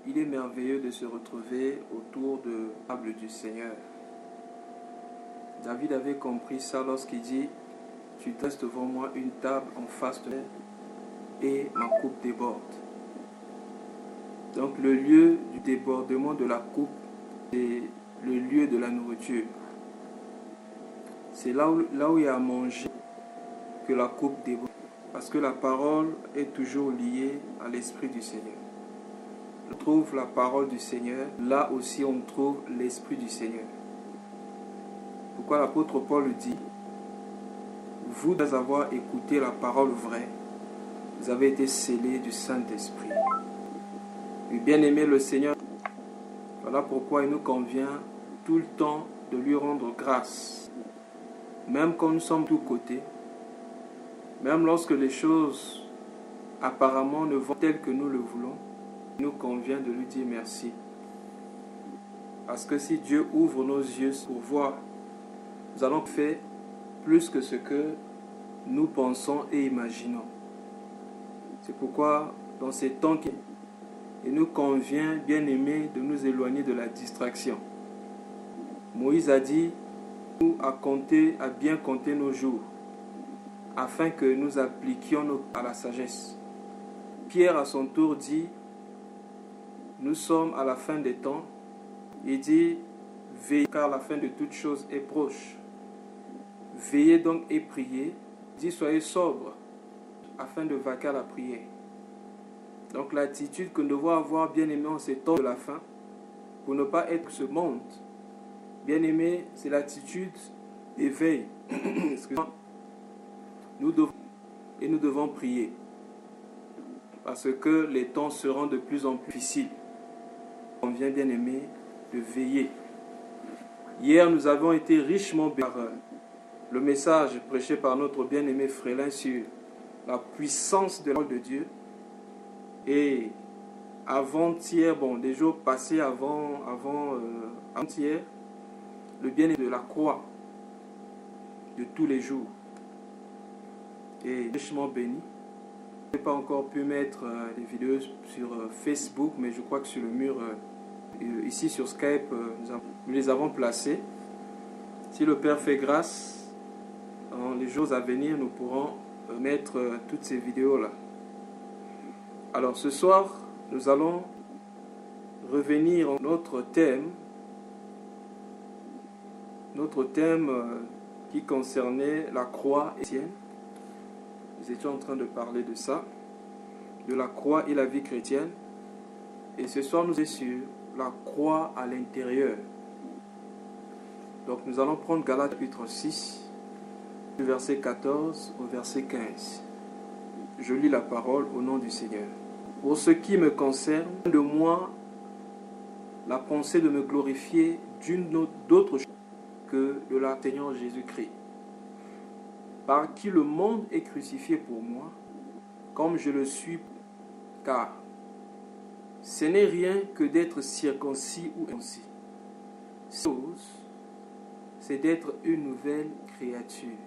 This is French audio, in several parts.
il est merveilleux de se retrouver autour de la table du Seigneur. David avait compris ça lorsqu'il dit « Tu dresses devant moi une table en face de moi et ma coupe déborde. » Donc le lieu du débordement de la coupe, c'est le lieu de la nourriture. C'est là où il y a à manger que la coupe déborde. Parce que la parole est toujours liée à l'Esprit du Seigneur. On trouve la parole du Seigneur, là aussi on trouve l'Esprit du Seigneur. Pourquoi l'apôtre Paul dit « Vous devez avoir écouté la parole vraie, vous avez été scellés du Saint-Esprit. » Et bien aimé le Seigneur, voilà pourquoi il nous convient tout le temps de lui rendre grâce. Même quand nous sommes de tous côtés, même lorsque les choses apparemment ne vont telles que nous le voulons, il nous convient de lui dire merci. Parce que si Dieu ouvre nos yeux pour voir, nous allons faire plus que ce que nous pensons et imaginons. C'est pourquoi dans ces temps il nous convient, bien aimé, de nous éloigner de la distraction. Moïse a dit nous à bien compter nos jours, afin que nous appliquions à la sagesse. Pierre à son tour dit, nous sommes à la fin des temps. Il dit, veillez car la fin de toutes choses est proche. Veillez donc et priez. Il dit, soyez sobres afin de vaquer à la prière. Donc l'attitude que nous devons avoir, bien aimé, en ces temps de la fin, pour ne pas être ce monde. Bien aimé, c'est l'attitude d'éveil. Nous devons prier. Parce que les temps seront de plus en plus difficiles. On vient, bien aimé, de veiller. Hier, nous avons été richement bénis par le message prêché par notre bien-aimé Frélin sur la puissance de la parole de Dieu. Et avant-hier, des jours passés avant-hier, le bien-aimé de la croix de tous les jours. Et richement béni. Je n'ai pas encore pu mettre des vidéos sur Facebook, mais je crois que sur le mur, ici sur Skype, nous les avons placées. Si le Père fait grâce, dans les jours à venir, nous pourrons mettre toutes ces vidéos-là. Alors ce soir, nous allons revenir à notre thème qui concernait la croix chrétienne. Nous étions en train de parler de ça, de la croix et la vie chrétienne. Et ce soir, nous sommes sur la croix à l'intérieur. Donc nous allons prendre Galates chapitre 6, du verset 14 au verset 15. Je lis la parole au nom du Seigneur. Pour ce qui me concerne, de moi, la pensée de me glorifier d'autre chose que de la Seigneur Jésus-Christ, par qui le monde est crucifié pour moi, comme je le suis, car ce n'est rien que d'être circoncis ou ainsi. C'est d'être une nouvelle créature.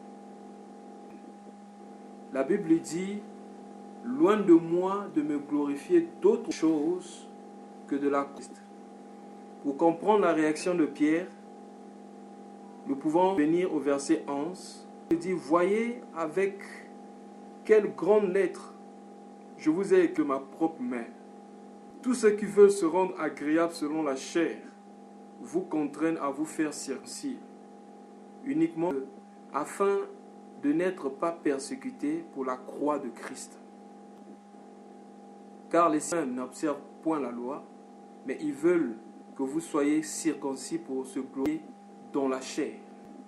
La Bible dit, loin de moi de me glorifier d'autre chose que de la Christ. Pour comprendre la réaction de Pierre, nous pouvons venir au verset 11. Il dit, voyez avec quelle grande lettre je vous ai écrit ma propre main. Tous ceux qui veulent se rendre agréables selon la chair vous contraignent à vous faire circoncis, uniquement afin de n'être pas persécutés pour la croix de Christ. Car les saints n'observent point la loi, mais ils veulent que vous soyez circoncis pour se glorifier dans la chair.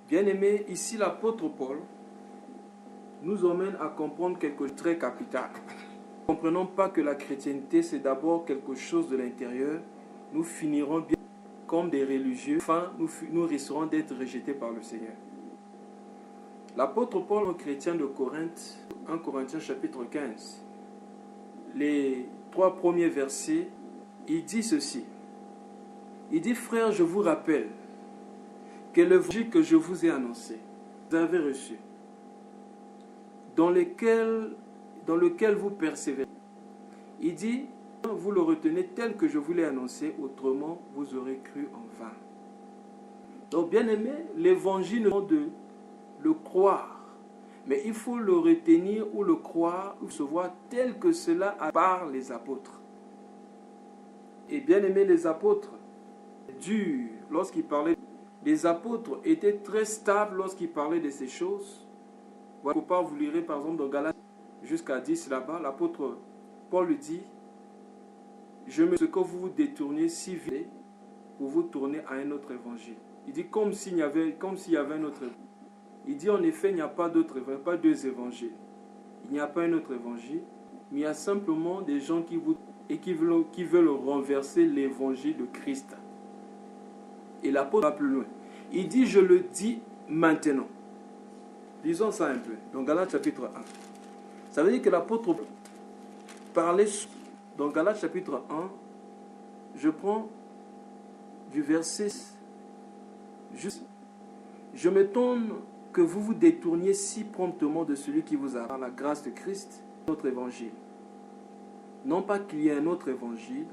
Bien-aimés, ici l'apôtre Paul nous emmène à comprendre quelque chose de très capital. Ne comprenons pas que la chrétienté c'est d'abord quelque chose de l'intérieur. Nous finirons bien comme des religieux, enfin nous risquerons d'être rejetés par le Seigneur. L'apôtre Paul aux chrétiens de Corinthe, 1 Corinthiens chapitre 15, les 3 premiers versets, il dit ceci. Il dit, frères, je vous rappelle que l'évangile que je vous ai annoncé, vous avez reçu, dans lequel vous persévérez. Il dit, vous le retenez tel que je vous l'ai annoncé, autrement vous aurez cru en vain. Donc bien aimé, l'évangile ne demande de le croire, mais il faut le retenir ou le croire ou se voir tel que cela par les apôtres. Et bien aimé, les apôtres, dur lorsqu'ils parlaient, les apôtres étaient très stables lorsqu'ils parlaient de ces choses. Voilà pourquoi vous lirez par exemple dans Galates jusqu'à 10 là-bas, l'apôtre Paul dit, je me ce que vous vous détourniez si vite pour vous tourner à un autre évangile. Il dit comme s'il y avait un autre évangile. Il dit en effet, il n'y a pas d'autre évangile, pas deux évangiles. Il n'y a pas un autre évangile, mais il y a simplement des gens qui veulent renverser l'évangile de Christ. Et l'apôtre va plus loin. Il dit, je le dis maintenant. Lisons ça un peu. Dans Galates chapitre 1. Ça veut dire que l'apôtre parlait dans Galates chapitre 1. Je prends du verset juste. Je m'étonne que vous vous détourniez si promptement de celui qui vous a par la grâce de Christ, notre évangile. Non pas qu'il y ait un autre évangile,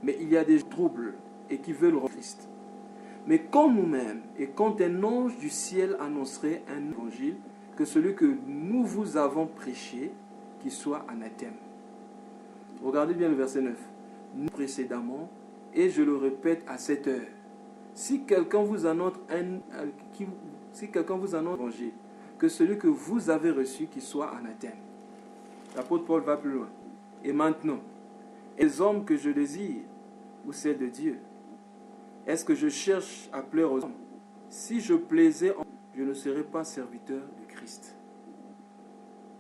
mais il y a des troubles et qui veulent le Christ. Mais quand nous-mêmes et quand un ange du ciel annoncerait un évangile, que celui que nous vous avons prêché, qu'il soit anathème. Regardez bien le verset 9. Nous précédemment, et je le répète à cette heure, si quelqu'un vous annonce un évangile, que celui que vous avez reçu, qu'il soit anathème. L'apôtre Paul va plus loin. Et maintenant, les hommes que je désire, ou c'est de Dieu? Est-ce que je cherche à plaire aux hommes? Si je plaisais, je ne serais pas serviteur de Christ.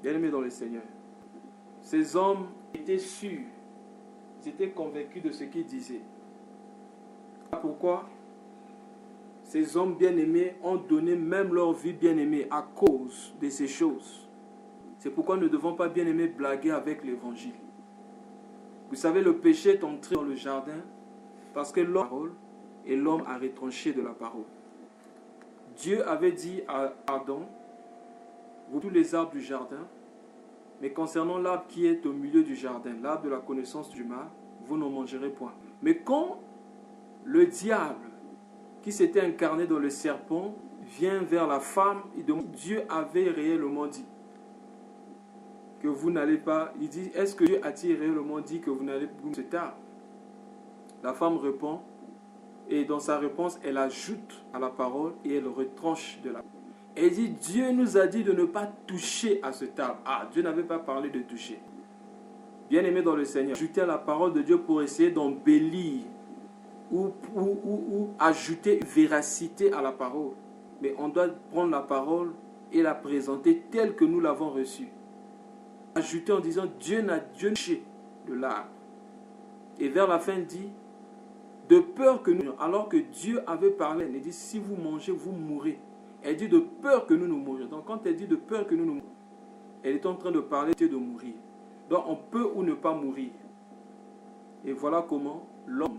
Bien-aimés dans le Seigneur, ces hommes étaient sûrs, ils étaient convaincus de ce qu'ils disaient. Pourquoi ces hommes bien-aimés ont donné même leur vie bien-aimée à cause de ces choses. C'est pourquoi nous ne devons pas bien-aimés blaguer avec l'évangile. Vous savez, le péché est entré dans le jardin parce que l'homme et l'homme a retranché de la parole. Dieu avait dit à Adam, vous tous les arbres du jardin, mais concernant l'arbre qui est au milieu du jardin, l'arbre de la connaissance du mal, vous n'en mangerez point. Mais quand le diable, qui s'était incarné dans le serpent, vient vers la femme, il demande, Dieu avait réellement dit que vous n'allez pas, il dit, est-ce que Dieu a-t-il réellement dit que vous n'allez pas cet arbre? La femme répond, et dans sa réponse, elle ajoute à la parole et elle retranche de la parole. Elle dit, Dieu nous a dit de ne pas toucher à cet arbre. Ah, Dieu n'avait pas parlé de toucher. Bien-aimé dans le Seigneur, ajouter à la parole de Dieu pour essayer d'embellir ou ajouter véracité à la parole. Mais on doit prendre la parole et la présenter telle que nous l'avons reçue. Ajouter en disant, Dieu n'a touché de l'arbre. Et vers la fin, il dit, de peur que nous, alors que Dieu avait parlé, il dit, si vous mangez, vous mourrez. Elle dit de peur que nous nous mourions. Donc quand elle dit de peur que nous nous mourions, elle est en train de parler de mourir. Donc on peut ou ne pas mourir. Et voilà comment l'homme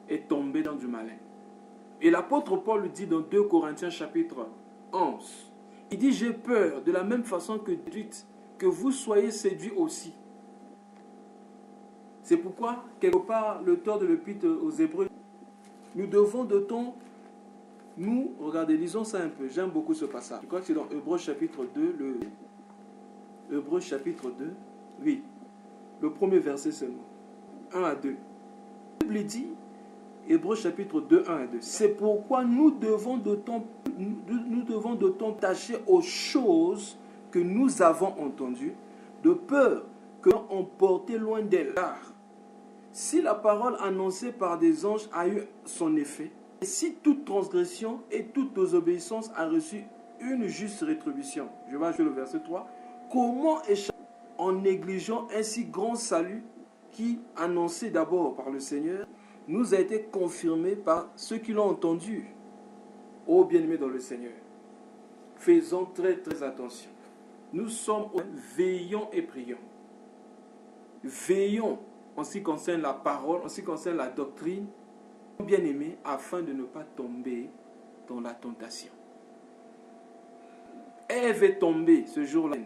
est tombé dans du malin. Et l'apôtre Paul dit dans 2 Corinthiens chapitre 11, il dit, j'ai peur de la même façon que vous soyez séduits aussi. C'est pourquoi, quelque part, l'auteur de l'Épître aux Hébreux, nous devons de temps, regardez, lisons ça un peu, j'aime beaucoup ce passage. Je crois que c'est dans Hébreux chapitre 2, Hébreux chapitre 2, oui, le premier verset seulement, 1 à 2. La Bible dit, Hébreux chapitre 2, 1 à 2, c'est pourquoi nous devons de temps tâcher aux choses que nous avons entendues, de peur que nous emporter loin d'elles. Si la parole annoncée par des anges a eu son effet, et si toute transgression et toute désobéissance a reçu une juste rétribution, je vais ajouter le verset 3, comment échapper en négligeant un si grand salut qui, annoncé d'abord par le Seigneur, nous a été confirmé par ceux qui l'ont entendu. Ô bien-aimés dans le Seigneur, faisons très très attention. Nous sommes veillons et prions. Veillons en ce qui concerne la parole, en ce qui concerne la doctrine, bien-aimés, afin de ne pas tomber dans la tentation. Ève est tombée ce jour-là,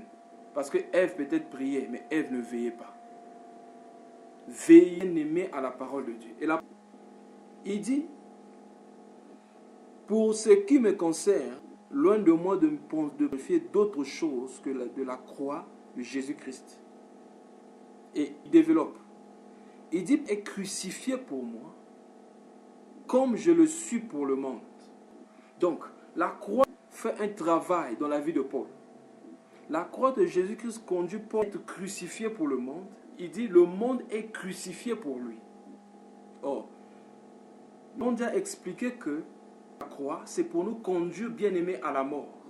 parce que Ève peut-être priait, mais Ève ne veillait pas. veillez aimer à la parole de Dieu. Et là, il dit, pour ce qui me concerne, loin de moi de me fier d'autre chose que de la croix de Jésus-Christ. Et il développe. Il dit, est crucifié pour moi, comme je le suis pour le monde. Donc, la croix fait un travail dans la vie de Paul. La croix de Jésus-Christ conduit Paul à être crucifié pour le monde. Il dit, le monde est crucifié pour lui. Or, on a expliqué que la croix, c'est pour nous conduire, bien-aimés, à la mort.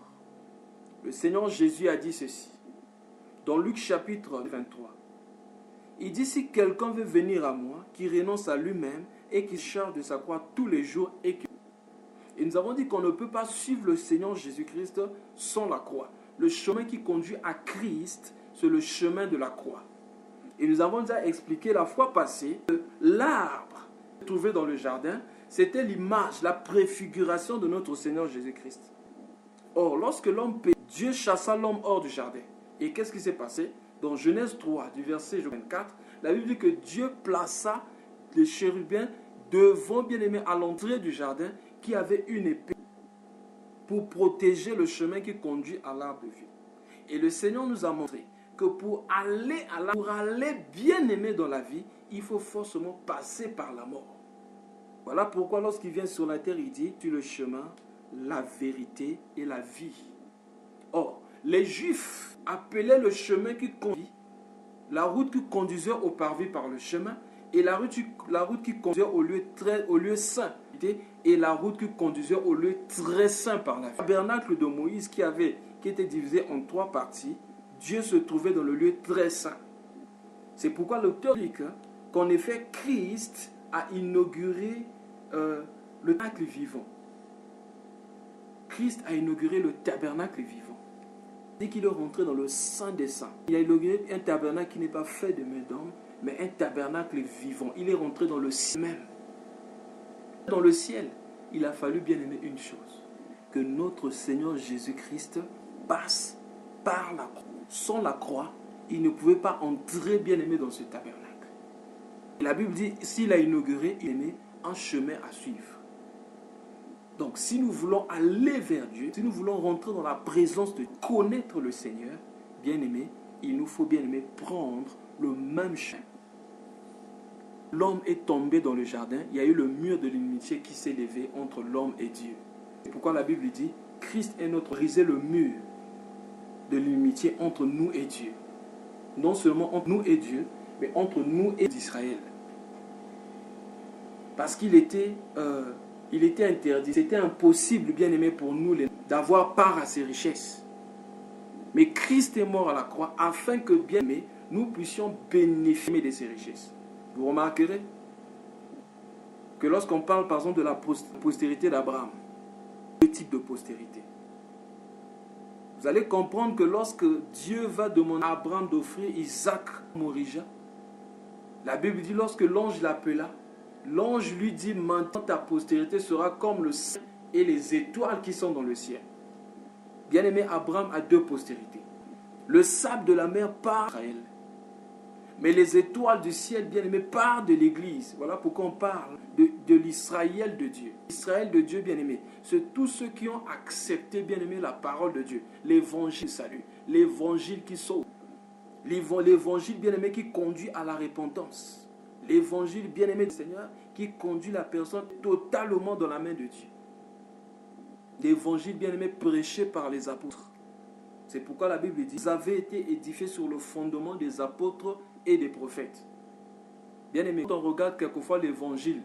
Le Seigneur Jésus a dit ceci, dans Luc chapitre 23. Il dit, si quelqu'un veut venir à moi, qui renonce à lui-même et qui charge de sa croix tous les jours et nous avons dit qu'on ne peut pas suivre le Seigneur Jésus-Christ sans la croix. Le chemin qui conduit à Christ, c'est le chemin de la croix. Et nous avons déjà expliqué la fois passée que l'arbre trouvé dans le jardin, c'était l'image, la préfiguration de notre Seigneur Jésus-Christ. Or, lorsque l'homme pécha, Dieu chassa l'homme hors du jardin. Et qu'est-ce qui s'est passé? Dans Genèse 3, du verset 24, la Bible dit que Dieu plaça les chérubins devant, bien-aimés, à l'entrée du jardin, qui avait une épée pour protéger le chemin qui conduit à l'arbre de vie. Et le Seigneur nous a montré que pour aller bien-aimé dans la vie, il faut forcément passer par la mort. Voilà pourquoi lorsqu'il vient sur la terre, il dit, tu es le chemin, la vérité et la vie. Or, les Juifs appelaient le chemin qui conduit, la route qui conduisait au parvis par le chemin, et la route qui conduisait au lieu saint, et la route qui conduisait au lieu très saint par la vie. Le tabernacle de Moïse qui était divisé en 3 parties, Dieu se trouvait dans le lieu très saint. C'est pourquoi l'auteur dit qu'en effet, Christ a inauguré le tabernacle vivant. Christ a inauguré le tabernacle vivant. Dès qu'il est rentré dans le Saint des Saints, il a inauguré un tabernacle qui n'est pas fait de main d'homme, mais un tabernacle vivant. Il est rentré dans le ciel même. Dans le ciel, il a fallu bien aimer une chose, que notre Seigneur Jésus-Christ passe par la croix. Sans la croix, il ne pouvait pas entrer bien aimé dans ce tabernacle. Et la Bible dit, s'il a inauguré, il aimait un chemin à suivre. Donc, si nous voulons aller vers Dieu, si nous voulons rentrer dans la présence de connaître le Seigneur, bien aimé, il nous faut bien aimé prendre le même chemin. L'homme est tombé dans le jardin, il y a eu le mur de l'inimitié qui s'est levé entre l'homme et Dieu. C'est pourquoi la Bible dit, Christ est notre brisé le mur de l'inimitié entre nous et Dieu. Non seulement entre nous et Dieu, mais entre nous et Israël. Parce qu'il était interdit, c'était impossible, bien aimé, pour nous d'avoir part à ses richesses. Mais Christ est mort à la croix afin que, bien aimé, nous puissions bénéficier de ses richesses. Vous remarquerez que lorsqu'on parle par exemple de la postérité d'Abraham, deux types de postérité, vous allez comprendre que lorsque Dieu va demander à Abraham d'offrir Isaac Morija, la Bible dit lorsque l'ange l'appela, l'ange lui dit maintenant ta postérité sera comme le ciel et les étoiles qui sont dans le ciel. Bien-aimé, Abraham a 2 postérités. Le sable de la mer part d'Israël. Mais les étoiles du ciel, bien-aimé, partent de l'Église. Voilà pourquoi on parle de l'Israël de Dieu. L'Israël de Dieu, bien-aimé, c'est tous ceux qui ont accepté, bien-aimé, la parole de Dieu. L'évangile salut, l'évangile qui sauve. L'évangile, bien-aimé, qui conduit à la repentance. L'évangile, bien-aimé du Seigneur, qui conduit la personne totalement dans la main de Dieu. L'évangile, bien-aimé, prêché par les apôtres. C'est pourquoi la Bible dit, vous avez été édifiés sur le fondement des apôtres et des prophètes. Bien-aimé, quand on regarde quelquefois l'évangile,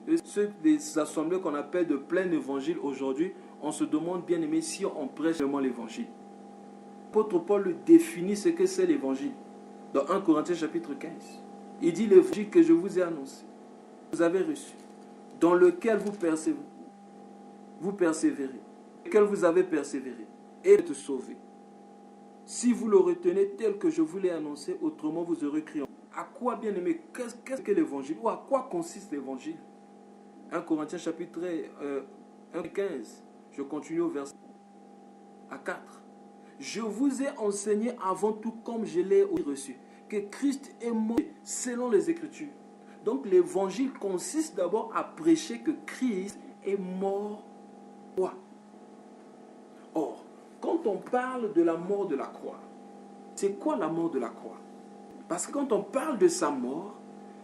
les assemblées qu'on appelle de plein évangile aujourd'hui, on se demande, bien-aimé, si on prêche vraiment l'évangile. L'apôtre Paul le définit ce que c'est l'évangile. Dans 1 Corinthiens chapitre 15, il dit l'évangile que je vous ai annoncé, vous avez reçu, dans lequel vous persévérez, lequel vous avez persévéré, et êtes sauvés. Si vous le retenez tel que je vous l'ai annoncé, autrement vous aurez crié. À quoi, bien aimé, qu'est-ce que l'évangile? Ou à quoi consiste l'évangile? 1 Corinthiens chapitre 15, je continue au verset 4. Je vous ai enseigné avant tout comme je l'ai reçu, que Christ est mort selon les Écritures, Donc l'évangile consiste d'abord à prêcher que Christ est mort. Quoi? Or, quand on parle de la mort de la croix, c'est quoi la mort de la croix? Parce que quand on parle de sa mort,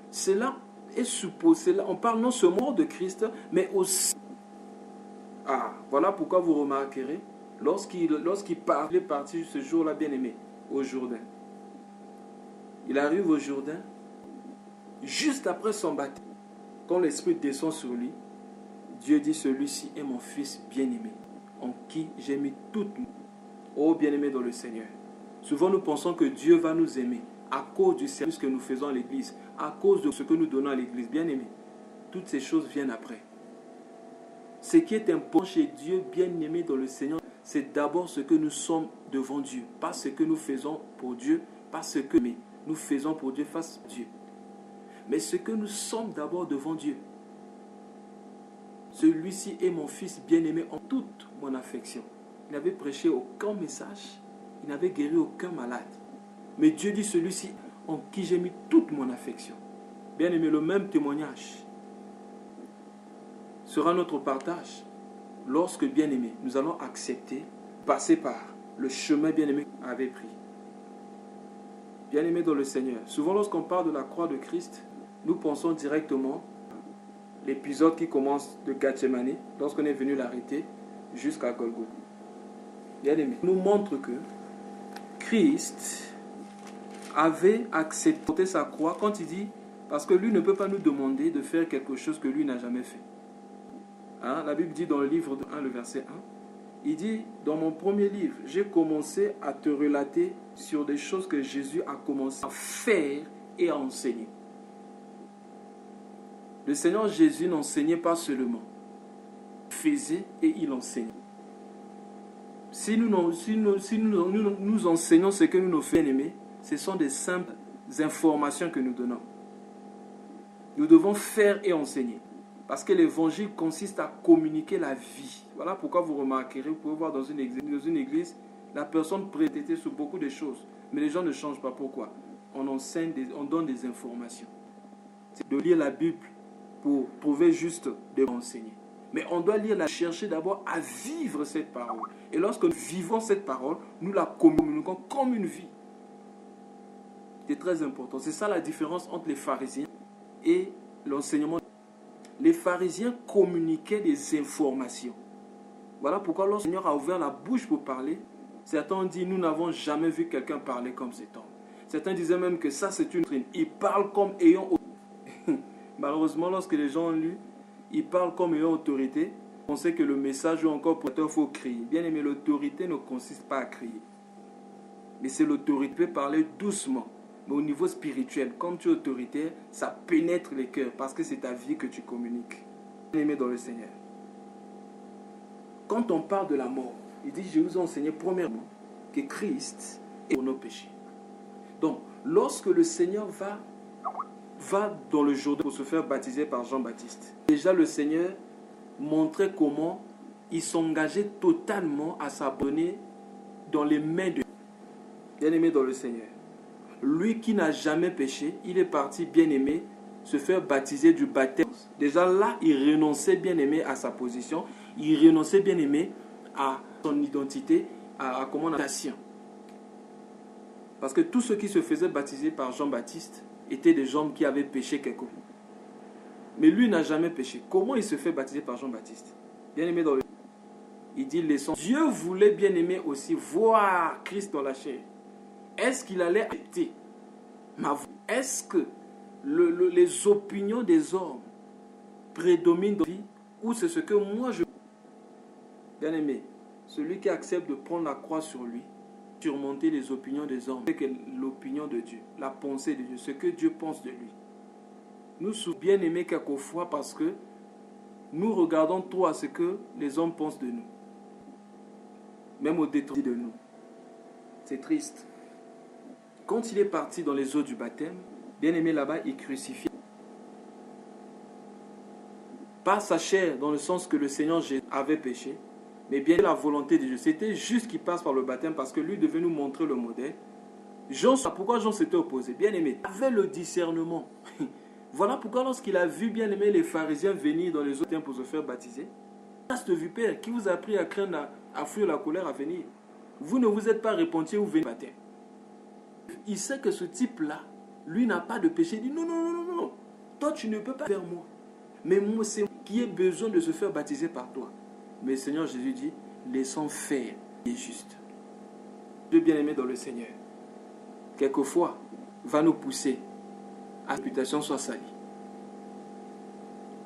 cela est supposé, on parle non seulement de Christ, mais aussi... Ah, voilà pourquoi vous remarquerez, lorsqu'il est parti ce jour-là, bien-aimé, au Jourdain. Il arrive au Jourdain, juste après son baptême, quand l'Esprit descend sur lui, Dieu dit, celui-ci est mon Fils bien-aimé, en qui j'ai mis toute mon... Oh bien-aimé dans le Seigneur. Souvent nous pensons que Dieu va nous aimer à cause du service que nous faisons à l'église, à cause de ce que nous donnons à l'église. Bien-aimé, toutes ces choses viennent après. Ce qui est important chez Dieu, bien-aimé dans le Seigneur, c'est d'abord ce que nous sommes devant Dieu. Pas ce que nous faisons pour Dieu, pas ce que nous faisons pour Dieu face à Dieu. Mais ce que nous sommes d'abord devant Dieu. Celui-ci est mon Fils bien-aimé en toute mon affection. Il n'avait prêché aucun message, il n'avait guéri aucun malade. Mais Dieu dit, celui-ci en qui j'ai mis toute mon affection. Bien-aimé, le même témoignage sera notre partage lorsque, bien-aimé, nous allons accepter, passer par le chemin bien-aimé qu'on avait pris. Bien-aimé dans le Seigneur, souvent lorsqu'on parle de la croix de Christ, nous pensons directement l'épisode qui commence de Gethsémani, lorsqu'on est venu l'arrêter, jusqu'à Golgotha. Bien-aimé, nous montre que Christ avait accepté sa croix quand il dit, parce que lui ne peut pas nous demander de faire quelque chose que lui n'a jamais fait. Hein? La Bible dit dans le livre de 1, le verset 1, il dit, dans mon premier livre, j'ai commencé à te relater sur des choses que Jésus a commencé à faire et à enseigner. Le Seigneur Jésus n'enseignait pas seulement, il faisait et il enseignait. Si nous enseignons ce que nous nous faisons, bien-aimés, ce sont des simples informations que nous donnons. Nous devons faire et enseigner. Parce que l'évangile consiste à communiquer la vie. Voilà pourquoi vous remarquerez, vous pouvez voir dans une église, la personne prétendait sur beaucoup de choses. Mais les gens ne changent pas. Pourquoi? On enseigne, on donne des informations. C'est de lire la Bible pour prouver juste de enseigner. Mais on doit chercher d'abord à vivre cette parole. Et lorsque nous vivons cette parole, nous la communiquons comme une vie. C'est très important. C'est ça la différence entre les pharisiens et l'enseignement. Les pharisiens communiquaient des informations. Voilà pourquoi lorsque le Seigneur a ouvert la bouche pour parler, certains ont dit, nous n'avons jamais vu quelqu'un parler comme cet homme. Certains disaient même que ça c'est une doctrine. Il parle comme ayant autorité. Malheureusement, lorsque les gens ont lu, il parle comme ayant autorité, on sait que le message ou encore pour il faut crier. Bien aimé, l'autorité ne consiste pas à crier. Mais c'est l'autorité, tu peux parler doucement. Mais au niveau spirituel, comme tu es autoritaire, ça pénètre les cœurs parce que c'est ta vie que tu communiques. Bien aimé dans le Seigneur. Quand on parle de la mort, il dit, je vous ai enseigné premièrement que Christ est pour nos péchés. Donc, lorsque le Seigneur va dans le Jourdain pour se faire baptiser par Jean-Baptiste, déjà le Seigneur montrait comment il s'engageait totalement à s'abonner dans les mains de Dieu. Bien-aimé dans le Seigneur. Lui qui n'a jamais péché, il est parti, bien-aimé, se faire baptiser du baptême. Déjà là, il renonçait, bien-aimé, à sa position. Il renonçait, bien-aimé, à son identité, à comment on a nation. Parce que tous ceux qui se faisaient baptiser par Jean-Baptiste étaient des gens qui avaient péché quelque chose. Mais lui n'a jamais péché. Comment il se fait baptiser par Jean-Baptiste? Bien-aimé dans le... Il dit, laissons. Dieu voulait, bien-aimé, aussi voir Christ dans la chair. Est-ce qu'il allait accepter ma voix? Est-ce que les opinions des hommes prédominent dans la vie ou c'est ce que moi je... Bien-aimé, celui qui accepte de prendre la croix sur lui, surmonter les opinions des hommes, c'est que l'opinion de Dieu, la pensée de Dieu, ce que Dieu pense de lui. Nous sommes bien-aimés quelquefois parce que nous regardons trop à ce que les hommes pensent de nous. Même au détriment de nous. C'est triste. Quand il est parti dans les eaux du baptême, bien-aimé là-bas, il crucifie. Pas sa chair, dans le sens que le Seigneur Jésus avait péché, mais bien la volonté de Dieu. C'était juste qu'il passe par le baptême parce que lui devait nous montrer le modèle. Pourquoi Jean s'était opposé? Bien-aimé, il avait le discernement. Voilà pourquoi lorsqu'il a vu bien aimé les pharisiens venir dans les autres temples pour se faire baptiser, chaste vipère qui vous a appris à craindre, à fuir la colère à venir. Vous ne vous êtes pas repenti ou venez baptême. Il sait que ce type-là, lui n'a pas de péché. Il dit non, non, non, non, non. Toi, tu ne peux pas faire moi. Mais moi, c'est moi qui ai besoin de se faire baptiser par toi. Mais le Seigneur Jésus dit, laissons faire, il est juste. Dieu bien-aimé dans le Seigneur, quelquefois, va nous pousser à ce que la réputation soit salie.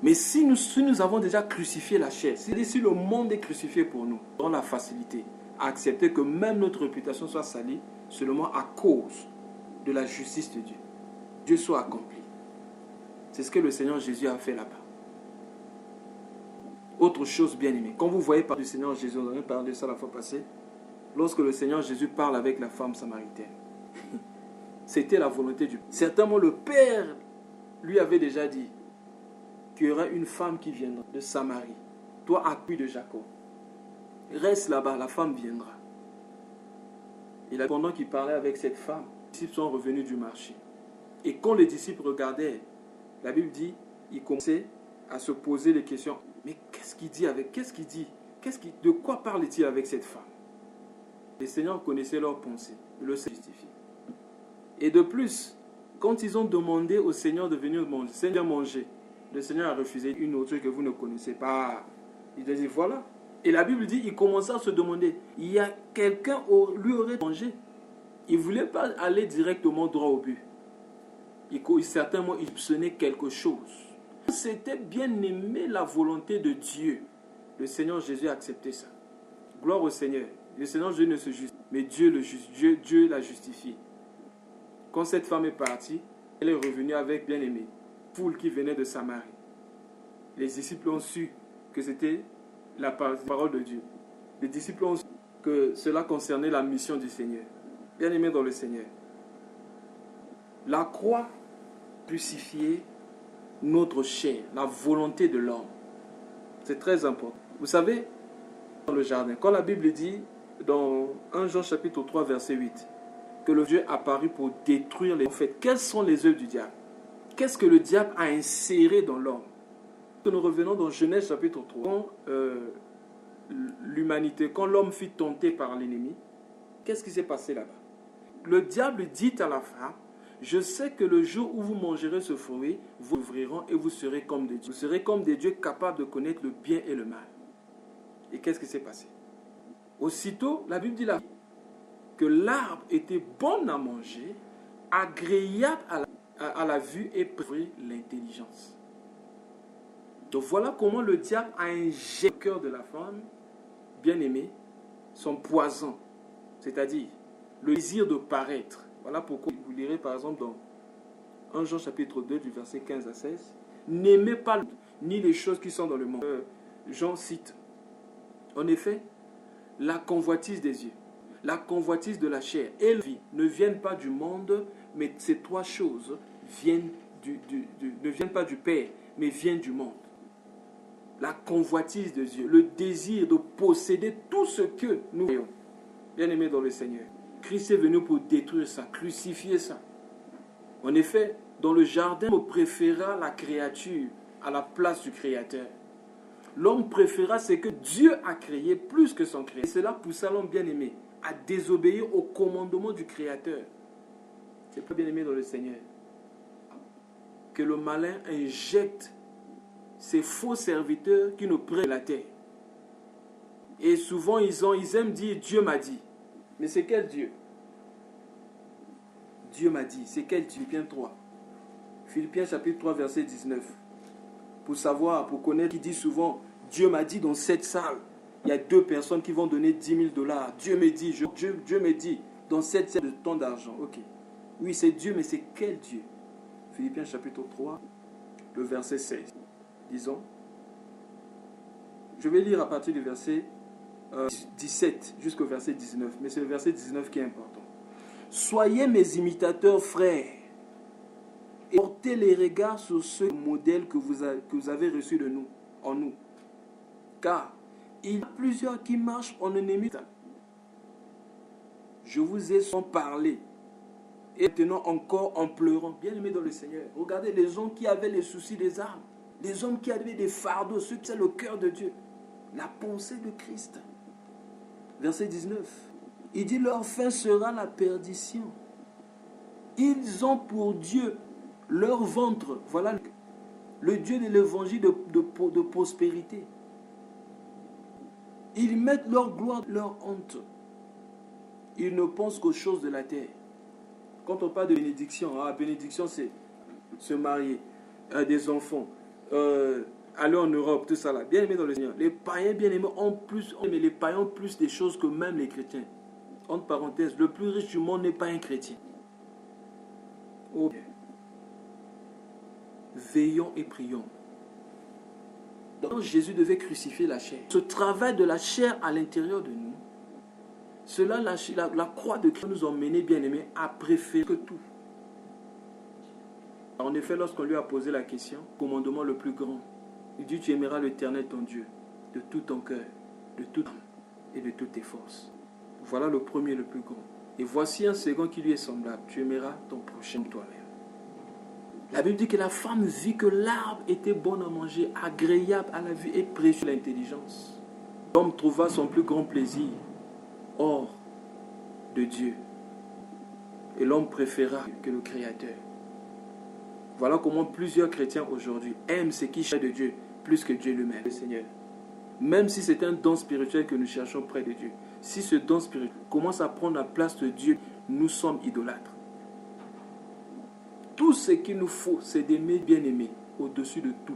Mais si nous avons déjà crucifié la chair, si le monde est crucifié pour nous, nous avons la facilité à accepter que même notre réputation soit salie seulement à cause de la justice de Dieu. Dieu soit accompli. C'est ce que le Seigneur Jésus a fait là-bas. Autre chose bien aimée, quand vous voyez par du Seigneur Jésus, on en a parlé de ça la fois passée, lorsque le Seigneur Jésus parle avec la femme samaritaine, c'était la volonté du Père. Certainement le Père lui avait déjà dit qu'il y aura une femme qui viendra de Samarie, toi appui de Jacob. Reste là-bas, la femme viendra. Et là, pendant qu'il parlait avec cette femme, les disciples sont revenus du marché. Et quand les disciples regardaient, la Bible dit, ils commençaient à se poser les questions. Mais qu'est-ce qu'il dit avec, de quoi parle-t-il avec cette femme? Les seigneurs connaissaient leurs pensées, le Seigneur justifie. Et de plus, quand ils ont demandé au Seigneur de venir manger, Seigneur manger, le Seigneur a refusé une autre que vous ne connaissez pas. Il a dit voilà. Et la Bible dit, il commençait à se demander, il y a quelqu'un lui aurait mangé. Il ne voulait pas aller directement droit au but. Certainement, il soupçonnait quelque chose. C'était bien aimé la volonté de Dieu. Le Seigneur Jésus a accepté ça. Gloire au Seigneur. Le Seigneur Jésus ne se justifie, mais Dieu l'a justifié. Quand cette femme est partie, elle est revenue avec bien aimé, foule qui venait de Samarie. Les disciples ont su que c'était la parole de Dieu. Les disciples ont su que cela concernait la mission du Seigneur. Bien aimé dans le Seigneur. La croix crucifiée notre chair, la volonté de l'homme. C'est très important. Vous savez, dans le jardin, quand la Bible dit dans 1 Jean chapitre 3 verset 8 que le Dieu apparu pour détruire les... En fait, quelles sont les œuvres du diable? Qu'est-ce que le diable a inséré dans l'homme? Nous revenons dans Genèse chapitre 3. Quand l'humanité, quand l'homme fut tenté par l'ennemi, qu'est-ce qui s'est passé là-bas? Le diable dit à la femme, je sais que le jour où vous mangerez ce fruit, vous ouvrirez et vous serez comme des dieux. Vous serez comme des dieux capables de connaître le bien et le mal. Et qu'est-ce qui s'est passé? Aussitôt, la Bible dit là que l'arbre était bon à manger, agréable à la vue et préférer l'intelligence. Donc voilà comment le diable a injecté au cœur de la femme, bien-aimée, son poison, c'est-à-dire le désir de paraître. Voilà pourquoi vous lirez par exemple dans 1 Jean chapitre 2 du verset 15 à 16. N'aimez pas ni les choses qui sont dans le monde. Jean cite. En effet, la convoitise des yeux, la convoitise de la chair et la vie ne viennent pas du monde, mais ces trois choses ne viennent pas du Père, mais viennent du monde. La convoitise des yeux, le désir de posséder tout ce que nous voyons. Bien aimé dans le Seigneur. Christ est venu pour détruire ça, crucifier ça. En effet, dans le jardin, l'homme préféra la créature à la place du Créateur. L'homme préféra ce que Dieu a créé plus que son Créateur. Et cela poussa l'homme bien-aimé à désobéir au commandement du Créateur. C'est pas bien-aimé dans le Seigneur. Que le malin injecte ces faux serviteurs qui nous prennent la terre. Et souvent, ils aiment dire Dieu m'a dit. Mais c'est quel Dieu? Dieu m'a dit. C'est quel Dieu? Philippiens 3. Philippiens chapitre 3 verset 19. Pour savoir, pour connaître, qui dit souvent Dieu m'a dit dans cette salle. Il y a 2 personnes qui vont donner $10 000. Dieu me dit, Dieu me dit dans cette salle de tant d'argent. Ok. Oui, c'est Dieu, mais c'est quel Dieu? Philippiens chapitre 3, le verset 16. Disons. Je vais lire à partir du verset 17 jusqu'au verset 19. Mais c'est le verset 19 qui est important. Soyez mes imitateurs, frères, et portez les regards sur ce modèle que vous avez reçu de nous, en nous. Car il y a plusieurs qui marchent en ennemi. Je vous ai souvent parlé Et maintenant encore en pleurant. Bien aimé dans le Seigneur. Regardez les hommes qui avaient les soucis des âmes. Les hommes qui avaient des fardeaux. Ceux qui avaient le cœur de Dieu. La pensée de Christ. Verset 19. Il dit leur fin sera la perdition. Ils ont pour Dieu leur ventre. Voilà le Dieu de l'évangile de prospérité. Ils mettent leur gloire, leur honte. Ils ne pensent qu'aux choses de la terre. Quand on parle de bénédiction, bénédiction c'est se marier, des enfants, aller en Europe, tout ça là. Bien aimé dans le Seigneur. Les païens bien aimés ont plus, mais les païens ont plus des choses que même les chrétiens. Entre parenthèses, le plus riche du monde n'est pas un chrétien. Oh bien. Veillons et prions. Donc Jésus devait crucifier la chair. Ce travail de la chair à l'intérieur de nous, cela, la croix de Christ nous a menés, bien-aimés, à préférer que tout. En effet, lorsqu'on lui a posé la question, commandement le plus grand, il dit, tu aimeras l'Éternel ton Dieu de tout ton cœur, de toute âme et de toutes tes forces. Voilà le premier, le plus grand. Et voici un second qui lui est semblable, tu aimeras ton prochain toi-même. La Bible dit que la femme vit que l'arbre était bon à manger, agréable à la vue et précieux à l'intelligence. L'homme trouva son plus grand plaisir hors de Dieu. Et l'homme préféra que le Créateur. Voilà comment plusieurs chrétiens aujourd'hui aiment ce qui cherche de Dieu plus que Dieu lui-même, le Seigneur. Même si c'est un don spirituel que nous cherchons près de Dieu, si ce don spirituel commence à prendre la place de Dieu, nous sommes idolâtres. Tout ce qu'il nous faut, c'est d'aimer bien-aimé au-dessus de tout.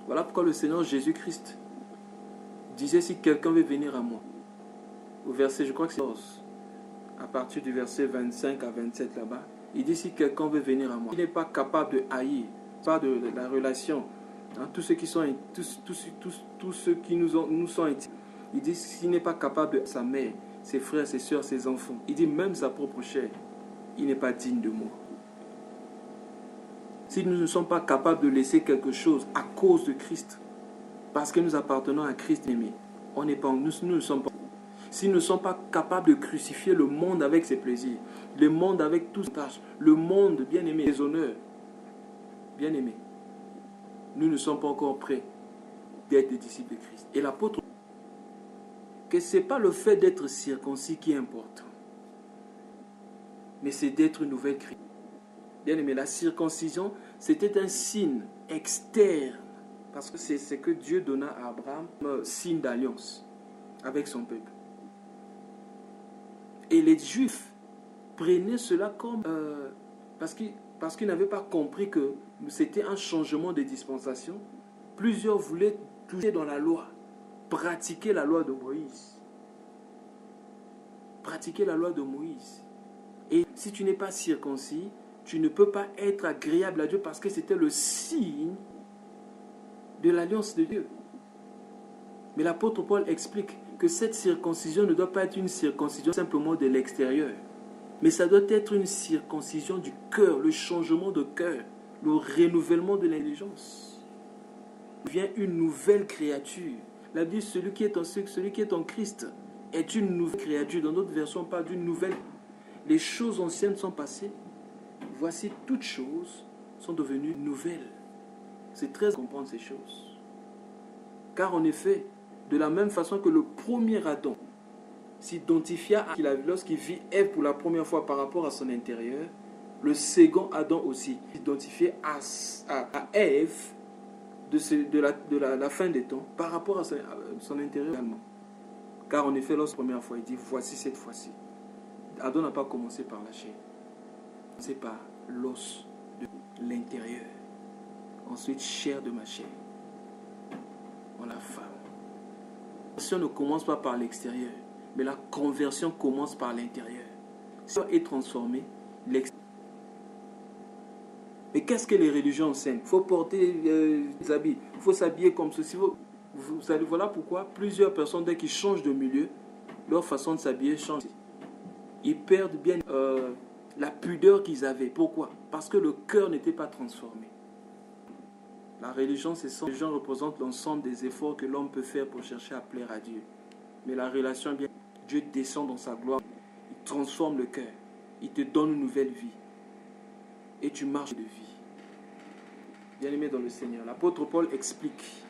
Voilà pourquoi le Seigneur Jésus-Christ disait, si quelqu'un veut venir à moi, au verset, je crois que c'est 14, à partir du verset 25 à 27 là-bas, il dit, si quelqu'un veut venir à moi, il n'est pas capable de haïr, pas de la relation, tous ceux qui sont, tous ceux qui nous sont intimes. Il dit, s'il n'est pas capable de sa mère, ses frères, ses soeurs, ses enfants, il dit, même sa propre chair, il n'est pas digne de moi. Si nous ne sommes pas capables de laisser quelque chose à cause de Christ, parce que nous appartenons à Christ aimé, nous ne sommes pas. Si nous ne sommes pas capables de crucifier le monde avec ses plaisirs, le monde avec toutes ses tâches, le monde, bien aimé, les honneurs, bien aimé, nous ne sommes pas encore prêts d'être des disciples de Christ. Et l'apôtre, que ce n'est pas le fait d'être circoncis qui est important, mais c'est d'être une nouvelle créature. Bien aimé, la circoncision, c'était un signe externe, parce que c'est ce que Dieu donna à Abraham, un signe d'alliance avec son peuple. Et les Juifs prenaient cela comme... parce qu'ils n'avaient pas compris que c'était un changement de dispensation. Plusieurs voulaient toucher dans la loi, pratiquer la loi de Moïse. Pratiquer la loi de Moïse. Et si tu n'es pas circoncis, tu ne peux pas être agréable à Dieu parce que c'était le signe de l'alliance de Dieu. Mais l'apôtre Paul explique que cette circoncision ne doit pas être une circoncision simplement de l'extérieur, mais ça doit être une circoncision du cœur, le changement de cœur, le renouvellement de l'intelligence. Il devient une nouvelle créature. La Bible dit celui qui est en Christ est une nouvelle créature. Dans d'autres versions, on parle d'une nouvelle. Les choses anciennes sont passées. Voici, toutes choses sont devenues nouvelles. C'est très important de comprendre ces choses. Car en effet, de la même façon que le premier Adam s'identifia lorsqu'il vit Ève pour la première fois par rapport à son intérieur, le second Adam aussi s'identifiait à Ève de la fin des temps par rapport à son intérieur également. Car en effet, lorsque la première fois, il dit, voici cette fois-ci. Adam n'a pas commencé par la chair. C'est par l'os de l'intérieur. Ensuite, chair de ma chair. On la femme. La conversion ne commence pas par l'extérieur, mais la conversion commence par l'intérieur. Si on est transformé, l'extérieur. Mais qu'est-ce que les religions enseignent? Il faut porter des habits, il faut s'habiller comme ceci. Voilà pourquoi plusieurs personnes, dès qu'ils changent de milieu, leur façon de s'habiller change. Ils perdent bien la pudeur qu'ils avaient. Pourquoi? Parce que le cœur n'était pas transformé. La religion, la religion représente l'ensemble des efforts que l'homme peut faire pour chercher à plaire à Dieu. Mais la relation, bien, Dieu descend dans sa gloire, il transforme le cœur. il te donne une nouvelle vie. Et tu marches de vie. Bien-aimé dans le Seigneur, l'apôtre Paul explique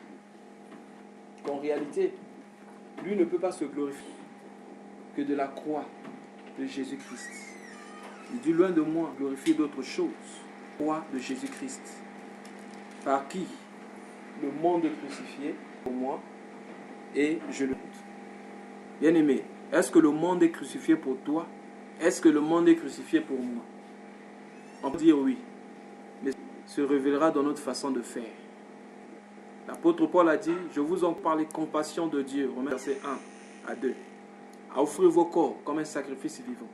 qu'en réalité, lui ne peut pas se glorifier que de la croix de Jésus-Christ. Il dit, loin de moi, glorifier d'autres choses. Croix de Jésus-Christ. Par qui le monde est crucifié pour moi et je le montre. Bien-aimé, est-ce que le monde est crucifié pour toi? Est-ce que le monde est crucifié pour moi? On peut dire oui, mais se révélera dans notre façon de faire. L'apôtre Paul a dit, je vous en parle, compassion de Dieu, Romains verset 1 à 2, à offrir vos corps comme un sacrifice vivant,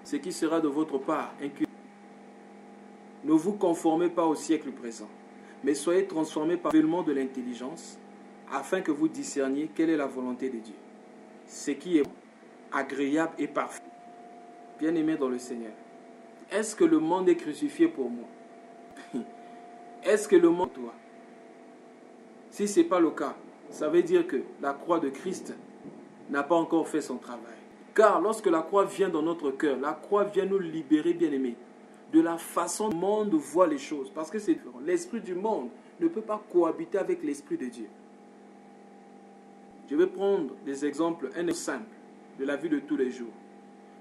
ce qui sera de votre part incurable. Ne vous conformez pas au siècle présent, mais soyez transformés par le renouvellement de l'intelligence, afin que vous discerniez quelle est la volonté de Dieu, ce qui est agréable et parfait. Bien-aimé dans le Seigneur, est-ce que le monde est crucifié pour moi? Est-ce que le monde est pour toi? Si ce n'est pas le cas, ça veut dire que la croix de Christ n'a pas encore fait son travail. Car lorsque la croix vient dans notre cœur, la croix vient nous libérer, bien-aimés, de la façon dont le monde voit les choses. Parce que c'est différent. L'esprit du monde ne peut pas cohabiter avec l'esprit de Dieu. Je vais prendre des exemples, un exemple simple de la vie de tous les jours.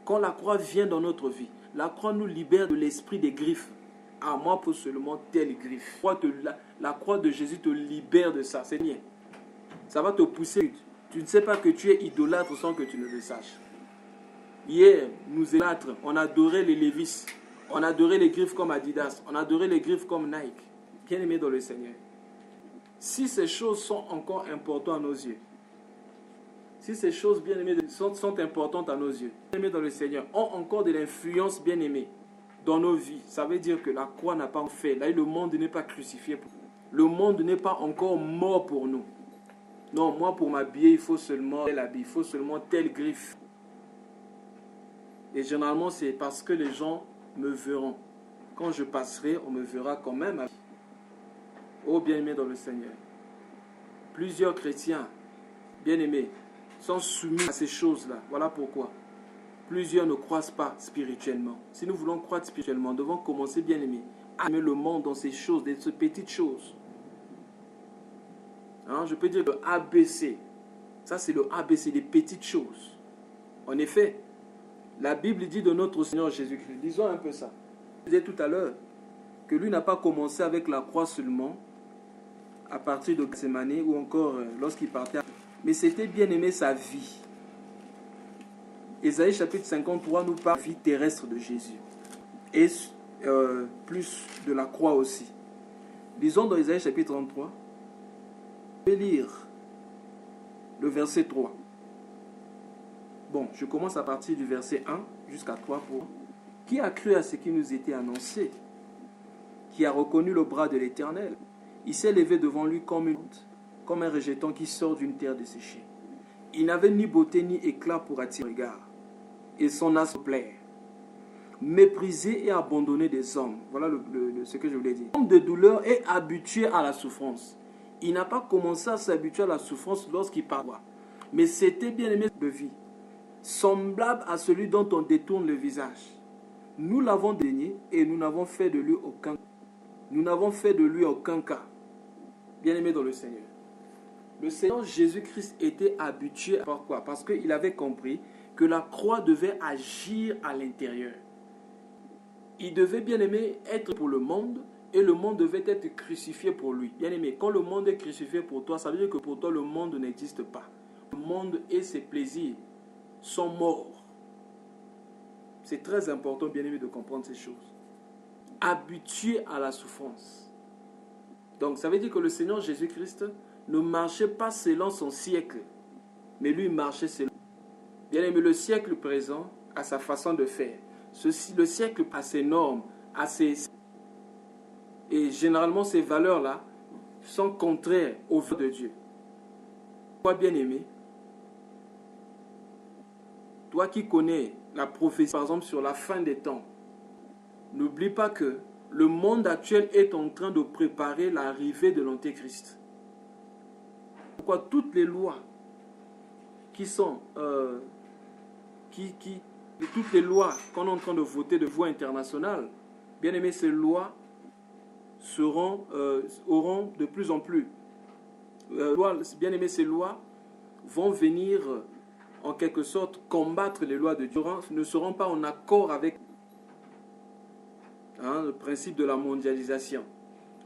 Quand la croix vient dans notre vie, la croix nous libère de l'esprit des griffes. Ah, moi pour seulement telle griffe. La croix de Jésus te libère de ça, c'est bien. Ça va te pousser. Tu ne sais pas que tu es idolâtre sans que tu ne le saches. Hier, nous idolâtres, on adorait les Lévis, on adorait les griffes comme Adidas, on adorait les griffes comme Nike. Bien-aimé dans le Seigneur. Si ces choses sont encore importantes à nos yeux, si ces choses, bien-aimées, sont importantes à nos yeux, bien-aimés dans le Seigneur, ont encore de l'influence, bien-aimée, dans nos vies, ça veut dire que la croix n'a pas fait. Là, le monde n'est pas crucifié pour nous. Le monde n'est pas encore mort pour nous. Non, moi, pour m'habiller, il faut seulement tel habit, il faut seulement telle griffe. Et généralement, c'est parce que les gens me verront. Quand je passerai, on me verra quand même habillé. Oh, bien-aimés dans le Seigneur. Plusieurs chrétiens, bien-aimés, sont soumis à ces choses-là. Voilà pourquoi. Plusieurs ne croissent pas spirituellement. Si nous voulons croître spirituellement, nous devons commencer, bien-aimés, à aimer le monde dans ces choses, dans ces petites choses. Hein, je peux dire le ABC. Ça, c'est le ABC, des petites choses. En effet, la Bible dit de notre Seigneur Jésus-Christ. Disons un peu ça. Je disais tout à l'heure que lui n'a pas commencé avec la croix seulement à partir de Gethsémani ou encore lorsqu'il partait. Mais c'était bien aimé sa vie. Ésaïe chapitre 53 nous parle de la vie terrestre de Jésus. Et plus de la croix aussi. Lisons dans Ésaïe chapitre 33. Je vais lire le verset 3. Bon, je commence à partir du verset 1 jusqu'à 3 pour... Qui a cru à ce qui nous était annoncé? Qui a reconnu le bras de l'Éternel? Il s'est levé devant lui comme un rejeton qui sort d'une terre desséchée. Il n'avait ni beauté ni éclat pour attirer le regard. Et son âme se plaire. Méprisé et abandonné des hommes. Voilà ce que je voulais dire. Homme de douleur et habitué à la souffrance. Il n'a pas commencé à s'habituer à la souffrance lorsqu'il parlait. Mais c'était bien aimé de vie. Semblable à celui dont on détourne le visage. Nous l'avons dénié et nous n'avons fait de lui aucun cas. Nous n'avons fait de lui aucun cas. Bien aimé dans le Seigneur. Le Seigneur Jésus-Christ était habitué à faire quoi? Parce qu'il avait compris que la croix devait agir à l'intérieur. Il devait, bien aimé, être pour le monde et le monde devait être crucifié pour lui. Bien aimé, quand le monde est crucifié pour toi, ça veut dire que pour toi, le monde n'existe pas. Le monde et ses plaisirs sont morts. C'est très important, bien aimé, de comprendre ces choses. Habitué à la souffrance. Donc, ça veut dire que le Seigneur Jésus-Christ ne marchait pas selon son siècle, mais lui marchait selon. Bien aimé, le siècle présent a sa façon de faire. Le siècle a ses normes, a ses... Et généralement, ces valeurs-là sont contraires aux valeurs de Dieu. Toi, bien aimé, toi qui connais la prophétie, par exemple, sur la fin des temps, n'oublie pas que le monde actuel est en train de préparer l'arrivée de l'Antéchrist. Pourquoi toutes les lois qui sont toutes les lois qu'on est en train de voter de voie internationale, bien aimé, ces lois auront de plus en plus. Bien aimé, ces lois vont venir en quelque sorte combattre les lois de Dieu, ne seront pas en accord avec le principe de la mondialisation.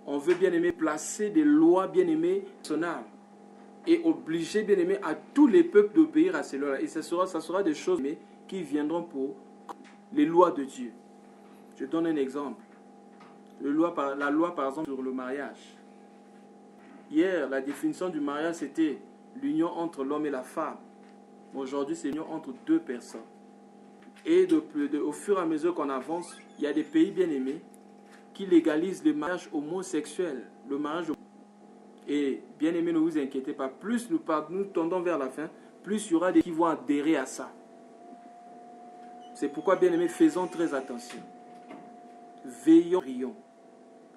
On veut, bien aimé, placer des lois, bien aimé, nationales et obliger, bien aimé, à tous les peuples d'obéir à ces lois-là. Et ça sera des choses qui viendront pour les lois de Dieu. Je donne un exemple. La loi, par exemple, sur le mariage. Hier, la définition du mariage, c'était l'union entre l'homme et la femme. Aujourd'hui, c'est l'union entre deux personnes. Et au fur et à mesure qu'on avance, il y a des pays bien aimés qui légalisent le mariage homosexuel. Le mariage. Et bien aimé, ne vous inquiétez pas. Plus nous tendons vers la fin, plus il y aura des qui vont adhérer à ça. C'est pourquoi, bien aimé, faisons très attention. Veillons, prions.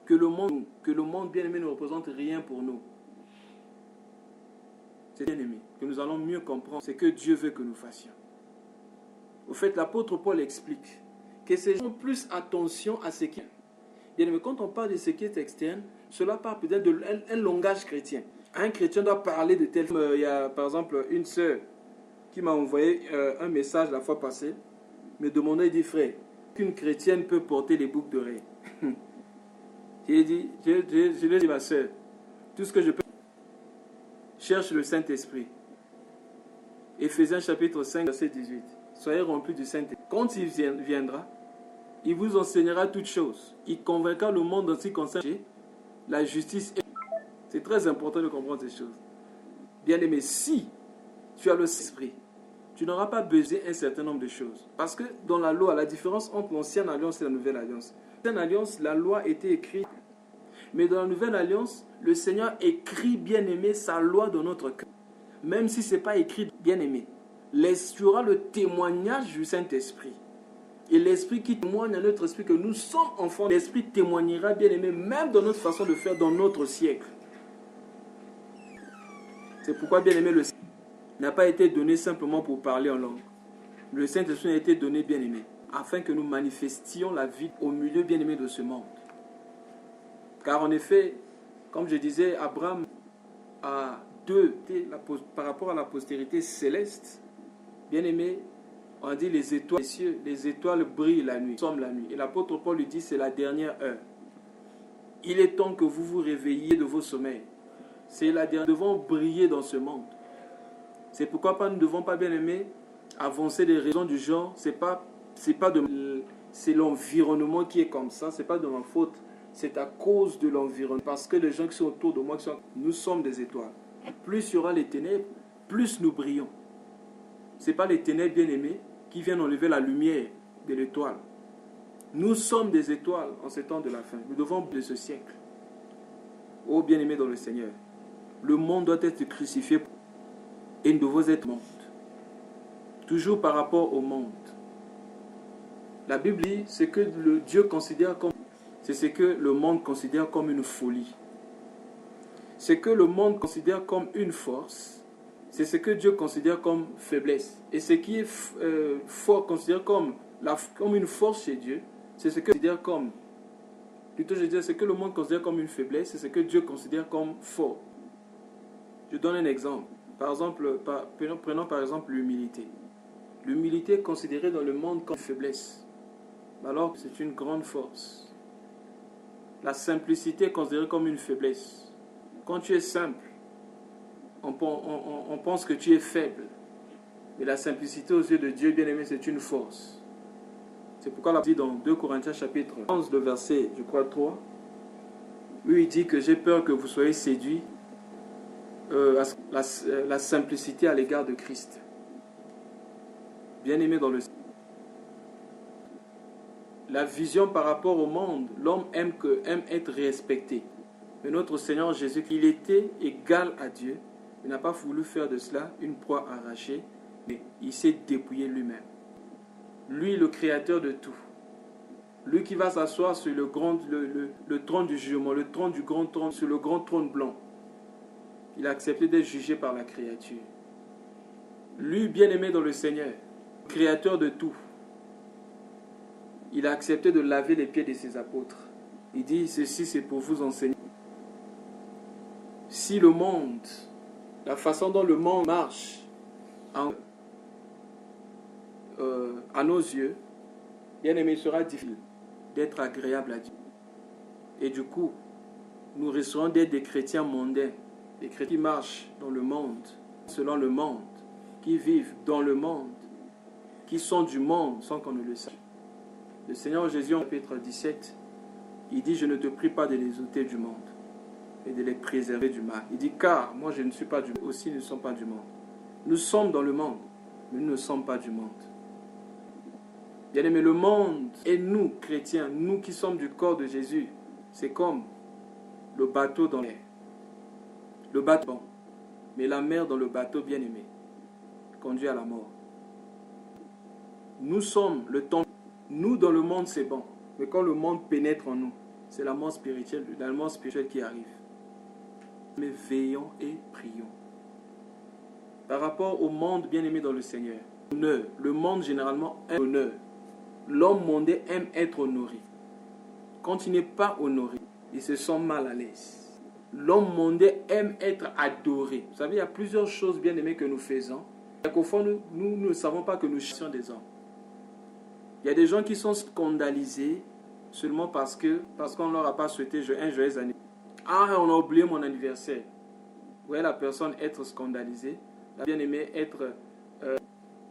Que le monde, bien aimé, ne représente rien pour nous. C'est bien aimé, que nous allons mieux comprendre ce que Dieu veut que nous fassions. Au fait, l'apôtre Paul explique que ces gens font plus attention à ce qui est. Bien aimé, quand on parle de ce qui est externe, cela parle peut-être d'un langage chrétien. Un chrétien doit parler de tel. Il y a par exemple une sœur qui m'a envoyé un message la fois passée, me demandait, il dit, frère, qu'une chrétienne peut porter les boucles d'oreilles. Je lui ai dit, ma soeur, tout ce que je peux, cherche le Saint-Esprit. Éphésiens chapitre 5, verset 18. Soyez remplis du Saint-Esprit. Quand il viendra, il vous enseignera toutes choses. Il convaincra le monde en ce qui concerne la justice. C'est très important de comprendre ces choses. Bien aimé, si tu as le Saint-Esprit, tu n'auras pas besoin d'un certain nombre de choses. Parce que dans la loi, la différence entre l'ancienne alliance et la nouvelle alliance. Dans l'ancienne alliance, la loi était écrite. Mais dans la nouvelle alliance, le Seigneur écrit, bien aimé, sa loi dans notre cœur. Même si ce n'est pas écrit, bien aimé. Tu auras le témoignage du Saint-Esprit. Et l'Esprit qui témoigne à notre esprit que nous sommes enfants, l'Esprit témoignera, bien aimé, même dans notre façon de faire dans notre siècle. C'est pourquoi, bien aimé, le Seigneur n'a pas été donné simplement pour parler en langue. Le Saint-Esprit a été donné, bien aimé, afin que nous manifestions la vie au milieu, bien aimé, de ce monde. Car en effet, comme je disais, Abraham a par rapport à la postérité céleste, bien aimé, on dit les étoiles brillent la nuit, nous sommes la nuit. Et l'apôtre Paul lui dit, c'est la dernière heure. Il est temps que vous vous réveilliez de vos sommeils. C'est la dernière, nous devons briller dans ce monde. C'est pourquoi nous ne devons pas, bien aimé, avancer des raisons du genre. C'est l'environnement qui est comme ça, c'est pas de ma faute. C'est à cause de l'environnement. Parce que les gens qui sont autour de moi, nous sommes des étoiles. Plus il y aura les ténèbres, plus nous brillons. Ce n'est pas les ténèbres, bien aimés, qui viennent enlever la lumière de l'étoile. Nous sommes des étoiles en ce temps de la fin. Nous devons de ce siècle. Ô bien-aimés dans le Seigneur, le monde doit être crucifié et nous devons être monde. Toujours par rapport au monde. La Bible dit ce que le Dieu considère comme, c'est ce que le monde considère comme une folie. Ce que le monde considère comme une force, c'est ce que Dieu considère comme faiblesse. Et ce qui est fort, considéré comme une force chez Dieu, c'est ce que considère comme, plutôt je dirais, ce que le monde considère comme une faiblesse, c'est ce que Dieu considère comme fort. Je donne un exemple. Par exemple, prenons par exemple l'humilité. L'humilité est considérée dans le monde comme une faiblesse, alors que c'est une grande force. La simplicité est considérée comme une faiblesse. Quand tu es simple, on pense que tu es faible. Mais la simplicité aux yeux de Dieu, bien-aimé, c'est une force. C'est pourquoi la Bible dit dans 2 Corinthiens chapitre 11, le verset, je crois, 3, où il dit que j'ai peur que vous soyez séduits la simplicité à l'égard de Christ. Bien-aimé dans le Seigneur. La vision par rapport au monde, l'homme aime être respecté. Mais notre Seigneur Jésus, il était égal à Dieu. Il n'a pas voulu faire de cela une proie arrachée, mais il s'est dépouillé lui-même. Lui, le créateur de tout. Lui qui va s'asseoir sur le trône du jugement, le trône du grand trône, sur le grand trône blanc. Il a accepté d'être jugé par la créature. Lui, bien-aimé dans le Seigneur, créateur de tout. il a accepté de laver les pieds de ses apôtres. Il dit, ceci c'est pour vous enseigner. Si le monde, la façon dont le monde marche à nos yeux, bien aimé, il sera difficile d'être agréable à Dieu. Et du coup, nous risquons d'être des chrétiens mondains, des chrétiens qui marchent dans le monde, selon le monde, qui vivent dans le monde, qui sont du monde sans qu'on ne le sache. Le Seigneur Jésus, en chapitre 17, il dit, je ne te prie pas de les ôter du monde et de les préserver du mal. Il dit, car moi je ne suis pas du monde, aussi nous ne sommes pas du monde. Nous sommes dans le monde, mais nous ne sommes pas du monde. Bien aimé, le monde et nous, chrétiens, nous qui sommes du corps de Jésus, c'est comme le bateau dans l'air. Le bateau, bon, mais la mer dans le bateau, bien aimé, conduit à la mort. Nous sommes le temps. Nous, dans le monde, c'est bon. Mais quand le monde pénètre en nous, c'est la mort spirituelle qui arrive. Mais veillons et prions. Par rapport au monde bien-aimé dans le Seigneur, le monde généralement aime l'honneur. L'homme mondain aime être honoré. Quand il n'est pas honoré, il se sent mal à l'aise. L'homme mondain aime être adoré. Vous savez, il y a plusieurs choses bien-aimées que nous faisons. Et qu'au fond, nous ne savons pas que nous cherchons des hommes. Il y a des gens qui sont scandalisés seulement parce qu'on ne leur a pas souhaité un joyeux anniversaire. Ah, on a oublié mon anniversaire. Vous voyez la personne être scandalisée, la bien-aimée être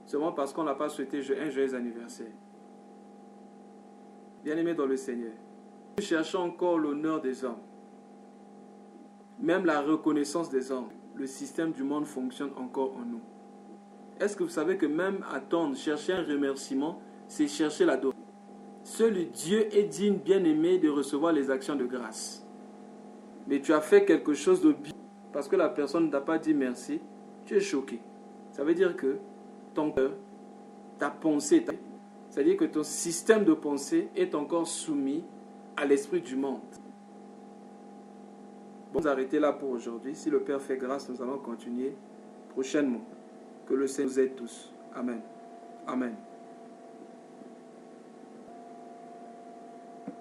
seulement parce qu'on n'a pas souhaité un joyeux anniversaire. Bien-aimé dans le Seigneur, nous cherchons encore l'honneur des hommes. Même la reconnaissance des hommes. Le système du monde fonctionne encore en nous. Est-ce que vous savez que même attendre, chercher un remerciement, c'est chercher l'adoration. Seul Dieu est digne, bien-aimé, de recevoir les actions de grâce. Mais tu as fait quelque chose de bien, parce que la personne ne t'a pas dit merci, tu es choqué. Ça veut dire que ton cœur, ta pensée, c'est-à-dire que ton système de pensée est encore soumis à l'esprit du monde. Bon, nous arrêter là pour aujourd'hui. Si le Père fait grâce, nous allons continuer prochainement. Que le Seigneur nous aide tous. Amen. Amen.